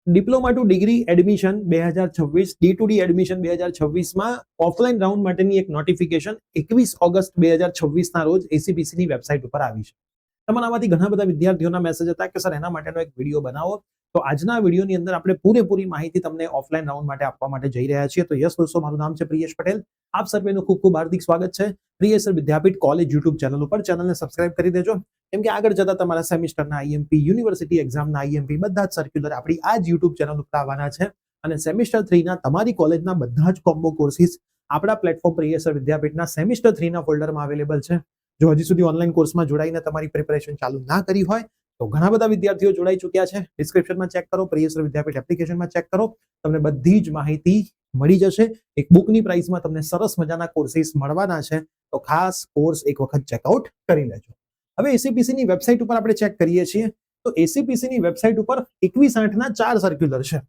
Diploma to degree admission 2026 D2D admission 2026માં offline round માટેની એક નોટિફિકેશન 21 ઓગસ્ટ 2026ના રોજ એસીપીસીની વેબસાઇટ ઉપર આવી છે. તમારામાંથી ઘણા બધા વિદ્યાર્થીઓના મેસેજ હતા કે સર એના માટેનો એક વિડીયો બનાવો. તો આજના વિડીયોની અંદર આપણે પૂરેપૂરી માહિતી તમને ઓફલાઈન રાઉન્ડ માટે આપવા માટે જઈ રહ્યા છીએ. તો યસ દોસ્તો, મારું નામ છે પ્રિયેશ પટેલ. આપ સર્વેનું ખૂબ ખૂબ હાર્દિક સ્વાગત છે પ્રિયેશ વિદ્યાપીઠ કોલેજ યુટ્યુબ ચેનલ ઉપર. ચેનલને સબસ્ક્રાઇબ કરી દેજો, કેમ કે આગળ જતા તમારા સેમિસ્ટરના આઈએમપી, યુનિવર્સિટી એક્ઝામના આઈએમપી બધા જ સર્ક્યુલર આપણી આ જ યુટ્યુબ ચેનલ ઉપર આવવાના છે. અને સેમિસ્ટર 3ના તમારી કોલેજના બધા જ કોમ્બો કોર્સિસ આપણા પ્લેટફોર્મ પ્રિયેશ વિદ્યાપીઠના સેમિસ્ટર 3ના ફોલ્ડરમાં અવેલેબલ છે. જો હજી સુધી ઓનલાઈન કોર્સમાં જોડાઈને તમારી પ્રિપેરેશન ચાલુ ના કરી હોય તો ઘણા બધા વિદ્યાર્થીઓ જોડાઈ ચૂક્યા છે. ડિસ્ક્રિપ્શનમાં ચેક કરો, પ્રિયેશ વિદ્યાપીઠ એપ્લિકેશનમાં ચેક કરો, તમને બધી જ માહિતી મળી જશે. એક બુકની પ્રાઇસમાં તમને સરસ મજાના કોર્સિસ મળવાના છે, તો ખાસ કોર્સ એક વખત ચેકઆઉટ કરી લેજો. હવે એસીપીસીની વેબસાઇટ ઉપર આપણે ચેક કરીએ છીએ તો એસીપીસીની વેબસાઇટ ઉપર 21/8ના 4 સર્ક્યુલર છે.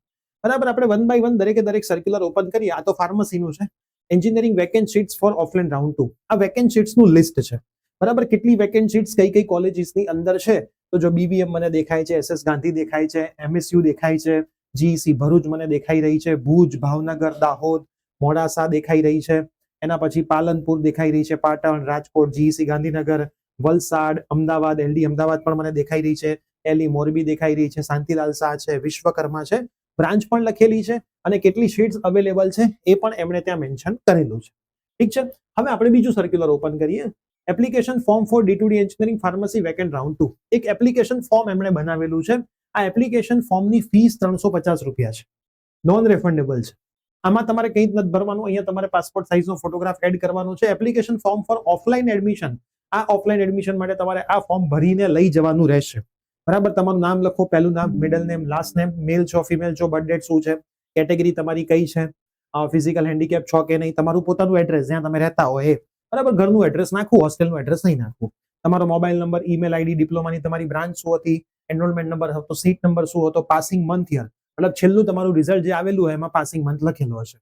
બરાબર, આપણે વન બાય વન દરેક સર્ક્યુલર ઓપન કરીએ. આ તો ફાર્મસીનું છે. Engineering vacant seats for offline round 2. આ વેકેન્ટ સીટ્સનું લિસ્ટ છે. બરાબર, કેટલી વેકેન્ટ સીટ્સ કઈ કઈ કોલેજીસની અંદર છે તો જો બીવીએમ મને દેખાય છે, એસએસ ગાંધી દેખાય છે, એમએસયુ દેખાય છે, જીઈસી ભરૂચ મને દેખાઈ રહી છે, ભુજ, ભાવનગર, દાહોદ, મોડાસા દેખાઈ રહી છે. એના પછી પાલનપુર દેખાઈ રહી છે, પાટણ, રાજકોટ, જીઈસી ગાંધીનગર, વલસાડ, અમદાવાદ, એલડી અમદાવાદ પણ મને દેખાઈ રહી છે, એલી મોરબી દેખાઈ રહી છે, શાંતિલાલ શાહ છે, વિશ્વકર્મા છે, બ્રાન્ચ પણ લખેલી છે અને કેટલી સીટ્સ અવેલેબલ છે એ પણ એમણે ત્યાં મેન્શન કરેલું છે. ઠીક છે, હવે આપણે બીજું સર્ક્યુલર ઓપન કરીએ. Application form four D2D engineering pharmacy vacant round 2. એક એપ્લિકેશન ફોર્મ એમણે બનાવેલું છે. આ એપ્લિકેશન ફોર્મની ફીસ 350 રૂપિયા છે, નોન રિફંડેબલ છે. આમાં તમારે કંઈ જ નથી ભરવાનું. અહીંયા તમારે પાસપોર્ટ સાઇઝનો ફોટોગ્રાફ એડ કરવાનો છે. Application form four offline admission. આ ઓફલાઈન એડમિશન માટે તમારે આ ફોર્મ ભરીને લઈ જવાનું રહેશે. બરાબર, તમારું નામ લખો, પહેલું નામ, મિડલ નેમ, લાસ્ટ નેમ, મેલ છો, ફિમેલ છો, બર્થ ડેટ શું છે, કેટેગરી તમારી કઈ છે, ફિઝિકલ હેન્ડીકેપ છો કે નહીં, તમારું પોતાનું એડ્રેસ જ્યાં તમે રહેતા હોય એ, બરાબર, ઘરનું એડ્રેસ નાખવું, હોસ્ટેલનું એડ્રેસ નહીં નાખવું. તમારો મોબાઈલ નંબર, ઈમેલ આઈડી, ડિપ્લોમાની તમારી બ્રાન્ચ શું હતી, એનરોલમેન્ટ નંબર હતો, સીટ નંબર શું હતો, પાસિંગ મંથ યર, મતલબ છેલ્લું તમારું રિઝલ્ટ જે આવેલું હોય એમાં પાસિંગ મંથ લખેલું હશે.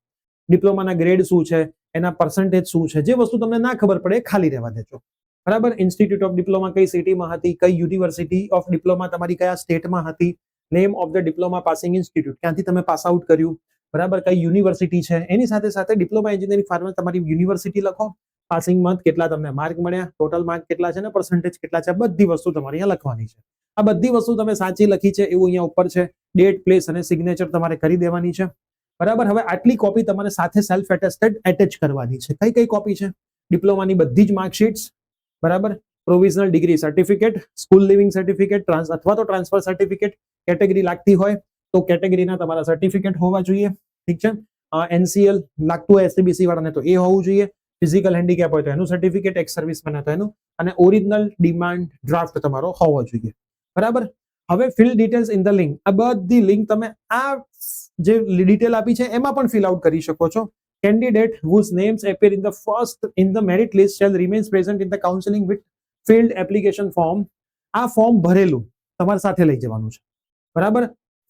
ડિપ્લોમાના ગ્રેડ શું છે, એના પર્સન્ટેજ શું છે, જે વસ્તુ તમને ના ખબર પડે એ ખાલી રહેવા દેજો. બરાબર, ઇન્સ્ટિટ્યૂટ ઓફ ડિપ્લોમા કઈ સિટીમાં હતી, કઈ યુનિવર્સિટી ઓફ ડિપ્લોમા તમારી કયા સ્ટેટમાં હતી, name of the diploma passing institute, ક્યાંથી તમે પાસ આઉટ કર્યું, બરાબર, કઈ યુનિવર્સિટી છે, એની સાથે સાથે ડિપ્લોમા એન્જિનિયરિંગ ફાર્મસી તમારી યુનિવર્સિટી લખો, પાસિંગ મંથ કેટલા તમને માર્ક મળ્યા, ટોટલ માર્ક કેટલા છે ને પર્સન્ટેજ કેટલા છે, બધી વસ્તુ તમારે અહીંયા લખવાની છે. આ બધી વસ્તુ તમે સાચી લખી છે એવું અહીંયા ઉપર છે. ડેટ, પ્લેસ અને સિગ્નેચર તમારે કરી દેવાની છે. બરાબર, હવે આટલી કોપી તમારે સાથે સેલ્ફ એટેસ્ટેડ એટેચ કરવાની છે. કઈ કઈ કોપી છે? ડિપ્લોમાની બધી જ માર્કશીટ્સ, બરાબર, provisional degree certificate, school leaving certificate અથવા તો ટ્રાન્સફર સર્ટિફિકેટ, કેટેગરી લાગતી હોય તો કેટેગરીના તમારા સર્ટિફિકેટ હોવા જોઈએ. ઠીક છે, એનસીએલ લાગતું હોય એસસીબીસી વાળાને તો એ હોવું જોઈએ. ફિઝિકલ હેન્ડીકેપ હોય તો એનું સર્ટિફિકેટ, એક્સ સર્વિસમેન હોય તો એનું, અને ઓરિજિનલ ડિમાન્ડ ડ્રાફ્ટ તમારો હોવો જોઈએ. બરાબર, હવે fill details in the link. આ બધી લિંક તમે આ જે ડિટેલ આપી છે એમાં પણ ફિલ આઉટ કરી શકો છો. Candidate whose names appear in the first in the merit list shall remain present in the counseling with filled application form. આ ફોર્મ ભરેલું તમારે સાથે લઈ જવાનું છે. બરાબર,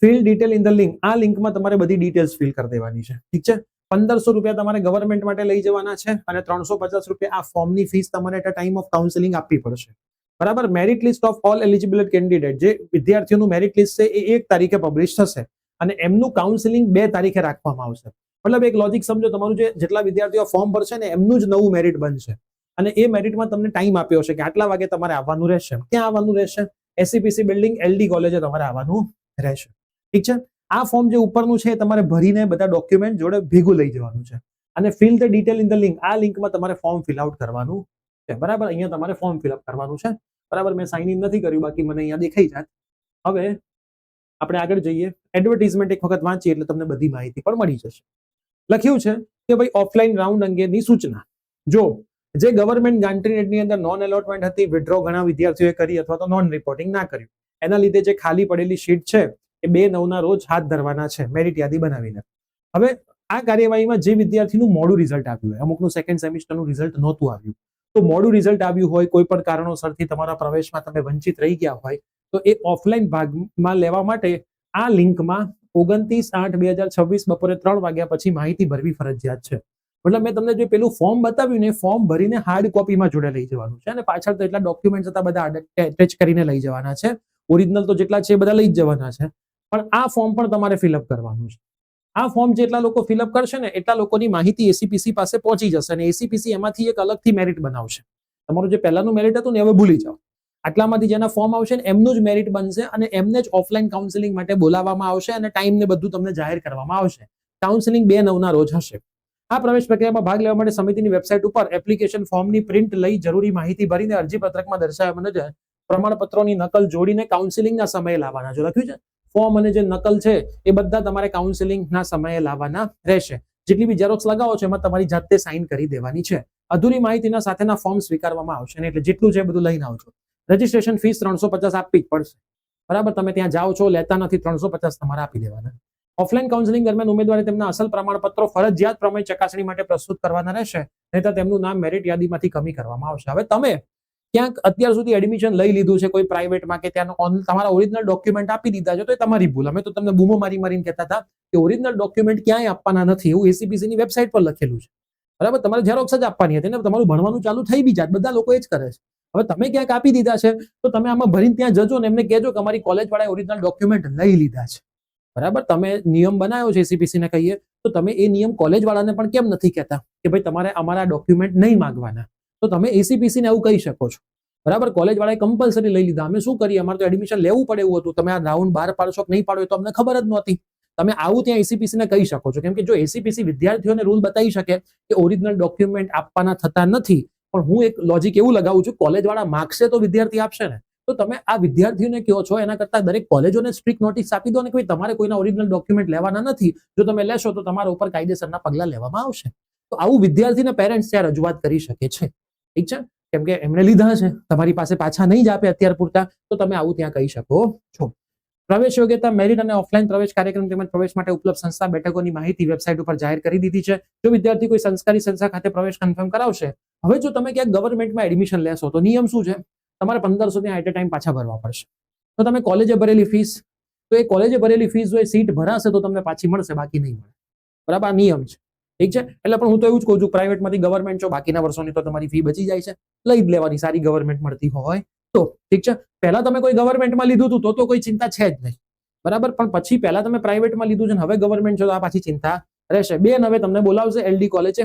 fill detail in the link. આ લિંકમાં તમારે બધી ડિટેલ્સ ફિલ કરી દેવાની છે. ઠીક છે, 1500 રૂપિયા તમારે ગવર્મેન્ટ માટે લઈ જવાના છે અને 350 રૂપિયા આ ફોર્મની ફીસ તમારે એટ ટાઈમ ઓફ કાઉન્સેલિંગ આપવી પડશે. બરાબર, merit list of all eligible candidate, જે વિદ્યાર્થીઓનું મેરિટ લિસ્ટ છે એ 1 તારીખે પબ્લિશ થશે અને એમનું કાઉન્સેલિંગ 2 તારીખે રાખવામાં આવશે. મતલબ એક લોજિક સમજો, તમારું જેટલા વિદ્યાર્થીઓ ફોર્મ ભરશે ને એમનું જ નવું મેરિટ બનશે અને એ મેરિટમાં તમને ટાઈમ આપ્યો હશે કે આટલા વાગે તમારે આવવાનું રહેશે. ક્યાં આવવાનું રહેશે? એસસીપીસી બિલ્ડિંગ એલડી કોલેજે તમારે આવવાનું રહેશે. ઠીક છે, આ ફોર્મ જે ઉપરનું છે તમારે ભરીને બધા ડોક્યુમેન્ટ જોડે ભેગું લઈ જવાનું છે અને fill the detail in the link. આ લિંકમાં તમારે ફોર્મ ફિલ આઉટ કરવાનું છે. બરાબર, અહીંયા તમારે ફોર્મ ફિલ અપ કરવાનું છે. બરાબર, મેં સાઇન ઇન નથી કર્યું, બાકી મને અહીંયા દેખાઈ જાય. હવે આપણે આગળ જઈએ. એડવર્ટાઇઝમેન્ટ એક વખત વાંચીએ એટલે તમને બધી માહિતી પણ મળી જશે. લખ્યું છે કે ભાઈ ઓફલાઈન રાઉન્ડ અંગેની સૂચના. જો જે ગવર્મેન્ટ ગાંટ્રીનેટની અંદર નોન એલોટમેન્ટ હતી, વિડ્રો ઘણા વિદ્યાર્થીઓએ કરી અથવા તો નોન રિપોર્ટિંગ ના કર્યું, એના લીધે જે ખાલી પડેલી શીટ છે એ 2/9ના રોજ હાથ ધરવાના છે મેરિટ યાદી બનાવીને. હવે આ કાર્યવાહીમાં જે વિદ્યાર્થીનું મોડું રિઝલ્ટ આવ્યું હોય, અમુકનું સેકન્ડ સેમિસ્ટરનું રિઝલ્ટ નહોતું આવ્યું, તો મોડું રિઝલ્ટ આવ્યું હોય, કોઈ પણ કારણોસરથી તમારા પ્રવેશમાં તમે વંચિત રહી ગયા હોય, તો એ ઓફલાઈન ભાગમાં લેવા માટે આ લિંકમાં 29/8/2026 બપોરે 3 વાગ્યા પછી માહિતી ભરવી ફરજિયાત છે. મતલબ મેં તમને જે પેલું ફોર્મ બતાવ્યું ને, ફોર્મ ભરીને હાર્ડ કોપીમાં જોડે લઈ જવાનું છે અને પાછળ તો એટલા ડોક્યુમેન્ટ હતા બધા એટેચ કરીને લઈ જવાના છે. ઓરિજિનલ તો જેટલા છે એ બધા લઈ જ જવાના છે, પણ આ ફોર્મ પણ તમારે ફિલઅપ કરવાનું છે. આ ફોર્મ જેટલા લોકો ફિલઅપ કરશે ને એટલા લોકોની માહિતી એસીપીસી પાસે પહોંચી જશે અને એસીપીસી એમાંથી એક અલગથી મેરિટ બનાવશે. તમારું જે પહેલાનું મેરિટ હતું ને હવે ભૂલી જાઓ. આટલામાંથી જેના ફોર્મ આવશે ને એમનું જ મેરિટ બનશે અને એમને જ ઓફલાઈન કાઉન્સેલિંગ માટે બોલાવવામાં આવશે અને ટાઈમ ને બધું તમને જાહેર કરવામાં આવશે. કાઉન્સેલિંગ 2/9 રોજ હશે. આ પ્રવેશ પ્રક્રિયામાં ભાગ લેવા માટે સમિતિની વેબસાઇટ ઉપર એપ્લિકેશન ફોર્મની પ્રિન્ટ લઈ જરૂરી માહિતી ભરીને અરજી પત્રકમાં દર્શાવ્યા મુજબ પ્રમાણપત્રોની નકલ જોડીને કાઉન્સેલિંગના સમયે લાવવાના. જો લખ્યું છે ફોર્મ અને જે નકલ છે એ બધા તમારે કાઉન્સેલિંગના સમયે લાવવાના રહેશે. જેટલી બી ઝેરોક્સ લગાવો છો એમાં તમારી જાતે સાઇન કરી દેવાની છે. અધૂરી માહિતીના સાથેના ફોર્મ સ્વીકારવામાં આવશે ને એટલે જેટલું છે બધું લઈને આવજો. રજીસ્ટ્રેશન ફીસ 350 આપવી જ પડશે. બરાબર, તમે ત્યાં જાઓ છો લેતા નથી, 350 તમારે આપી દેવાના. ઓફલાઈન કાઉન્સેલિંગ દરમિયાન ઉમેદવારે તેમના અસલ પ્રમાણપત્રો ફરજિયાત પ્રમાણે ચકાસણી માટે પ્રસ્તુત કરવાના રહેશે, નહીંતર તેમનું નામ મેરિટ યાદીમાંથી કમી કરવામાં આવશે. હવે તમે ક્યાંક અત્યાર સુધી એડમિશન લઈ લીધું છે કોઈ પ્રાઇવેટમાં કે ત્યાં તમારા ઓરિજિનલ ડોક્યુમેન્ટ આપી દીધા છે તો એ તમારી ભૂલ. અમે તો તમને બૂમો મારીને કહેતા હતા કે ઓરિજિનલ ડોક્યુમેન્ટ ક્યાંય આપવાના નથી, એવું એસીપીસીની વેબસાઇટ પર લખેલું છે. બરાબર, તમારે ઝેરોક્સ જ આપવાની હતી ને તમારું ભણવાનું ચાલુ થઈ બી જાત, બધા લોકો એ જ કરે છે. હવે તમે ક્યાંક આપી દીધા છે તો તમે આમાં ભરીને ત્યાં જજો ને એમને કહેજો કે અમારી કોલેજ વાળાએ ઓરિજિનલ ડોક્યુમેન્ટ લઈ લીધા છે. બરાબર, તમે નિયમ બનાવ્યો છે એસીપીસી ને કહીએ તો તમે એ નિયમ કોલેજ વાળાને પણ કેમ નથી કહેતા કે ભાઈ તમારે અમારા ડોક્યુમેન્ટ નહીં માંગવાના? તો તમે એસીપીસી ને એવું કહી શકો છો. બરાબર, કોલેજ વાળાએ કમ્પલસરી લઈ લીધા, અમે શું કરીએ, અમારે તો એડમિશન લેવું પડે એવું હતું, તમે આ રાઉન્ડ બહાર પાડશો કે નહીં પાડો તો અમને ખબર જ નહોતી. તમે આવું ત્યાં એસીપીસી ને કહી શકો છો. કેમ કે જો એસીપીસી વિદ્યાર્થીઓને રૂલ બતાવી શકે કે ઓરિજિનલ ડોક્યુમેન્ટ આપવાના થતા નથી, પણ હું એક લોજિક એવું લગાવું છું, કોલેજ વાળા માગશે તો વિદ્યાર્થી આપશે ને. તો તમે આ વિદ્યાર્થીઓને કહો છો એના કરતા દરેક કોલેજોને સ્ટ્રિક્ટ નોટિસ આપી દો ને કે તમારે કોઈના ઓરિજિનલ ડોક્યુમેન્ટ લેવાના નથી. જો તમે લેશો તો તમારા ઉપર કાયદેસરના પગલા લેવામાં આવશે. તો આવું વિદ્યાર્થીને પેરેન્ટ્સ ત્યાં રજૂઆત કરી શકે છે. ઠીક છે, કેમ કે એમણે લીધા છે, તમારી પાસે પાછા નહીં જ આપે અત્યાર પૂરતા, તો તમે આવું ત્યાં કહી શકો છો. પ્રવેશ યોગ્યતા, મેરિટ અને ઓફલાઈન પ્રવેશ કાર્યક્રમ તેમજ પ્રવેશ માટે ઉપલબ્ધ સંસ્થા બેઠકોની માહિતી વેબસાઇટ ઉપર જાહેર કરી દીધી છે. જો વિદ્યાર્થી કોઈ સંસ્કારી સંસ્થા ખાતે પ્રવેશ કન્ફર્મ કરાવશે. હવે જો તમે ક્યાંક ગવર્મેન્ટમાં એડમિશન લેશો તો નિયમ શું છે, તમારે 1500 ત્યાં એટ અ ટાઈમ પાછા ભરવા પડશે. તો તમે કોલેજે ભરેલી ફીસ, તો એ કોલેજે ભરેલી ફીસ જો એ સીટ ભરાશે તો તમને પાછી મળશે, બાકી નહીં મળે. બરાબર, આ નિયમ છે. ઠીક છે, એટલે પણ હું તો એવું જ કહું છું, પ્રાઇવેટમાંથી ગવર્મેન્ટ છો, બાકીના વર્ષોની તો તમારી ફી બચી જાય છે, લઈ જ લેવાની, સારી ગવર્મેન્ટ મળતી હોય તો. ઠીક છે, પહેલા તમે કોઈ ગવર્મેન્ટમાં લીધું હતું તો કોઈ ચિંતા છે જ નહીં. બરાબર, પણ પછી પહેલા તમે પ્રાઇવેટમાં લીધું છે, હવે ગવર્મેન્ટ છે તો આ પાછી ચિંતા રહેશે. હવે તમને બોલાવશે એલડી કોલેજે.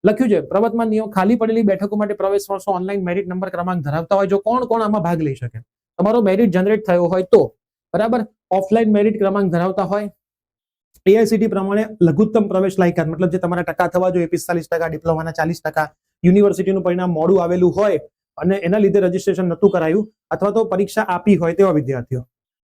લખ્યું છે પ્રવર્તમાન નિયમ, ખાલી પડેલી બેઠકો માટે પ્રવેશ વર્ષો ઓનલાઈન મેરિટ નંબર ક્રમાંક ધરાવતા હોય જો કોણ આમાં ભાગ લઈ શકે, તમારો મેરિટ જનરેટ થયો હોય તો. બરાબર, ઓફલાઈન મેરિટ ક્રમાંક ધરાવતા હોય, એઆઈસીટી પ્રમાણે લઘુત્તમ પ્રવેશ લાયકાત, મતલબ જે તમારા ટકા થવા જોઈએ 45%, ડિપ્લોમાના 40%, યુનિવર્સિટીનું પરિણામ મોડું આવેલું હોય અને એના લીધે રજીસ્ટ્રેશન નહોતું કરાયું અથવા તો પરીક્ષા આપી હોય તેવા વિદ્યાર્થીઓ.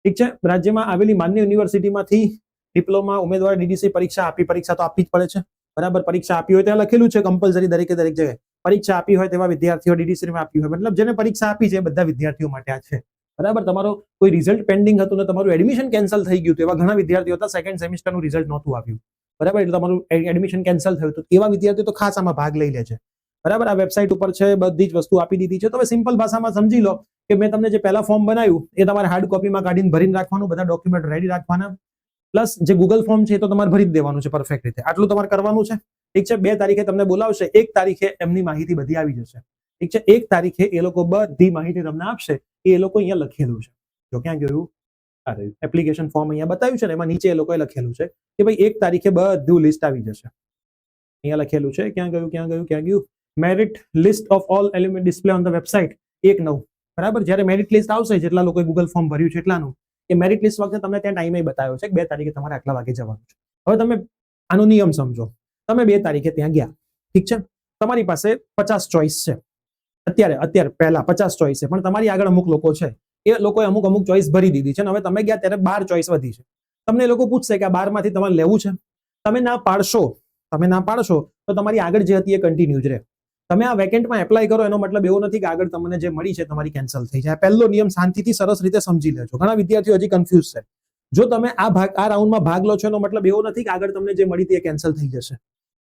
ઠીક છે, રાજ્યમાં આવેલી માન્ય યુનિવર્સિટીમાંથી ડિપ્લોમા ઉમેદવાર ડીડીસી પરીક્ષા તો આપવી જ પડે છે. બરાબર, પરીક્ષા આપી હોય ત્યાં લખેલું છે કમ્પલસરી દરેક જગ્યાએ પરીક્ષા આપી હોય તેવા વિદ્યાર્થીઓ ડીડીસીમાં આપી હોય, મતલબ જેને પરીક્ષા આપી છે બધા વિદ્યાર્થીઓ માટે આ છે. બરાબર, તમારો કોઈ રિઝલ્ટ પેન્ડિંગ હતું ને તમારું એડમિશન કેન્સલ થઈ ગયું એવા ઘણા વિદ્યાર્થીઓ હતા, સેકન્ડ સેમિસ્ટરનું રિઝલ્ટ નહોતું આવ્યું. બરાબર, એટલે તમારું એડમિશન કેન્સલ થયું હતું, એવા વિદ્યાર્થીઓ તો ખાસ આમાં ભાગ લઈ લે છે. બરાબર, આ વેબસાઇટ ઉપર છે, બધી જ વસ્તુ આપી દીધી છે. તો હવે સિમ્પલ ભાષામાં સમજી લો કે મેં તમને જે પહેલા ફોર્મ બનાવ્યું એ તમારે હાર્ડ કોપીમાં કાઢીને ભરીને રાખવાનું, બધા ડોક્યુમેન્ટ રેડી રાખવાના, પ્લસ જે ગૂગલ ફોર્મ છે એ તો તમારે ભરી જ દેવાનું છે પરફેક્ટ રીતે. આટલું તમારે કરવાનું છે. ઠીક છે, 2 તારીખે તમને બોલાવશે, 1 તારીખે એમની માહિતી બધી આવી જશે. ઠીક છે, 1 તારીખે એ લોકો બધી માહિતી તમને આપશે. એ લોકો અહીંયા લખેલું છે, જો ક્યાં ગયું, એપ્લિકેશન ફોર્મ અહીંયા બતાવ્યું છે ને એમાં નીચે એ લોકોએ લખેલું છે કે ભાઈ 1 તારીખે બધું લિસ્ટ આવી જશે. અહીંયા લખેલું છે, ક્યાં ગયું, merit list of all element display on the website 1/9. બરાબર, જ્યારે મેરિટ લિસ્ટ આવશે જેટલા લોકોએ ગૂગલ ફોર્મ ભર્યું છે એટલાનું, એ મેરિટ લિસ્ટ વખતે તમને ત્યાં ટાઈમે બતાવ્યો છે કે 2 તારીખે તમારે આટલા વાગે જવાનું છે. હવે તમે આનો નિયમ સમજો, તમે 2 તારીખે ત્યાં ગયા, ઠીક છે, તમારી પાસે 50 ચોઈસ છે. અત્યારે પહેલા 50 ચોઈસ છે, પણ તમારી આગળ અમુક લોકો છે, એ લોકોએ અમુક ચોઈસ ભરી દીધી છે ને હવે તમે ગયા ત્યારે 12 ચોઈસ વધી છે. તમને એ લોકો પૂછશે કે આ 12 માંથી તમારે લેવું છે, તમે ના પાડશો તો તમારી આગળ જે હતી એ કન્ટિન્યુ જ રહે. તમે આ વેકેન્ટમાં એપ્લાય કરો એનો મતલબ એવો નથી કે આગળ તમને જે મળી છે તમારી કેન્સલ થઈ જાય. પહેલો નિયમ શાંતિથી સરસ રીતે સમજી લેજો. ઘણા વિદ્યાર્થીઓ હજી કન્ફ્યુઝ છે. જો તમે આ રાઉન્ડમાં ભાગ લો છો એનો મતલબ એવો નથી કે આગળ તમને જે મળી હતી એ કેન્સલ થઈ જશે.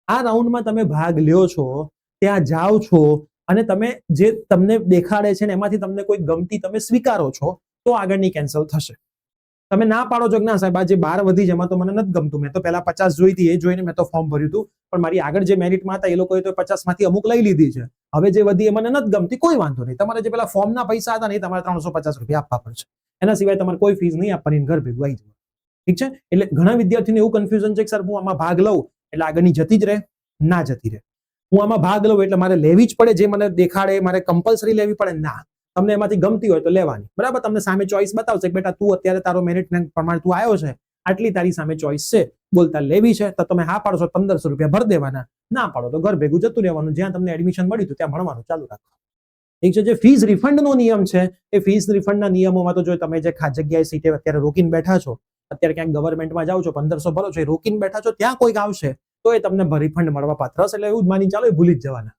આ રાઉન્ડમાં તમે ભાગ લ્યો છો, ત્યાં જાઓ છો અને તમે જે તમને દેખાડે છે ને એમાંથી તમને કોઈ ગમતી તમે સ્વીકારો છો તો આગળની કેન્સલ થશે. તમે ના પાડો છો કે ના સાહેબ આ જે 12 વધી છે એમાં તો મને નથી ગમતું, મેં તો પહેલા 50 જોઈ હતી, એ જોઈને મેં તો ફોર્મ ભર્યું હતું, પણ મારી આગળ જે મેરિટમાં હતા એ લોકોએ તો 50 માંથી અમુક લઈ લીધી છે, હવે જે વધી એ મને નથી ગમતી, કોઈ વાંધો નહીં, તમારે જે પેલા ફોર્મના પૈસા હતા ને એ તમારે 350 રૂપિયા આપવા પડશે. એના સિવાય તમારે કોઈ ફીસ નહીં આપવાની, ઘર ભેગું આવી જવાનું. ઠીક છે. એટલે ઘણા વિદ્યાર્થીઓને એવું કન્ફ્યુઝન છે કે સર હું આમાં ભાગ લઉં એટલે આગળની જતી જ રહે, ના જતી રહે. હું આમાં ભાગ લઉં એટલે મારે લેવી જ પડે, જે મને દેખાડે મારે કમ્પલસરી લેવી પડે, ના. તમને એમાંથી ગમતી હોય તો લેવાની, બરાબર. તમને સામે ચોઈસ બતાવશે કે બેટા તું અત્યારે તારો મેરિટ પ્રમાણે તું આવ્યો છે, આટલી તારી સામે ચોઈસ છે, બોલતા લેવી છે તો તમે હા પાડશો 1500 રૂપિયા ભરી દેવાના, ના પાડો તો ઘર ભેગું જતું રહેવાનું, જ્યાં તમને એડમિશન મળ્યું હતું ત્યાં ભણવાનું ચાલુ રાખો. ઠીક છે. જે ફીસ રિફંડનો નિયમ છે એ ફીસ રિફંડના નિયમોમાં તો જો તમે જે જગ્યાએ સીટે અત્યારે રોકીને બેઠા છો, અત્યારે ક્યાંક ગવર્મેન્ટમાં જાઓ છો, 1500 ભરો છો, એ રોકીને બેઠા છો, ત્યાં કોઈક આવશે તો એ તમને રિફંડ મળવા પાત્ર હશે. એટલે એવું જ માની ચાલો એ ભૂલી જ જવાના,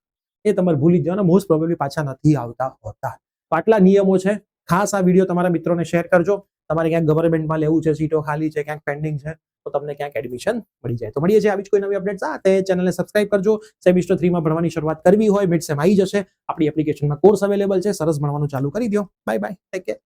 એ તમારે ભૂલી જ જવાના, મોસ્ટ પ્રોબેબલી પાછા નથી આવતા હોતા. તો આટલા નિયમો છે. ખાસ આ વિડીયો તમારા મિત્રોને શેર કરજો. તમારે ક્યાંક ગવર્મેન્ટમાં લેવું છે, સીટો ખાલી છે, ક્યાંક પેન્ડિંગ છે, તો તમને ક્યાંક એડમિશન મળી જાય. તો મળીએ છીએ આવી જ કોઈ નવી અપડેટ સાથે. ચેનલને સબસ્ક્રાઇબ કરજો. સેમિસ્ટર 3 માં ભણવાની શરૂઆત કરવી હોય, મિડ સેમ આવી જશે, આપણી એપ્લિકેશનમાં કોર્સ અવેલેબલ છે, સરસ ભણવાનું ચાલુ કરી દો. Bye bye, take care.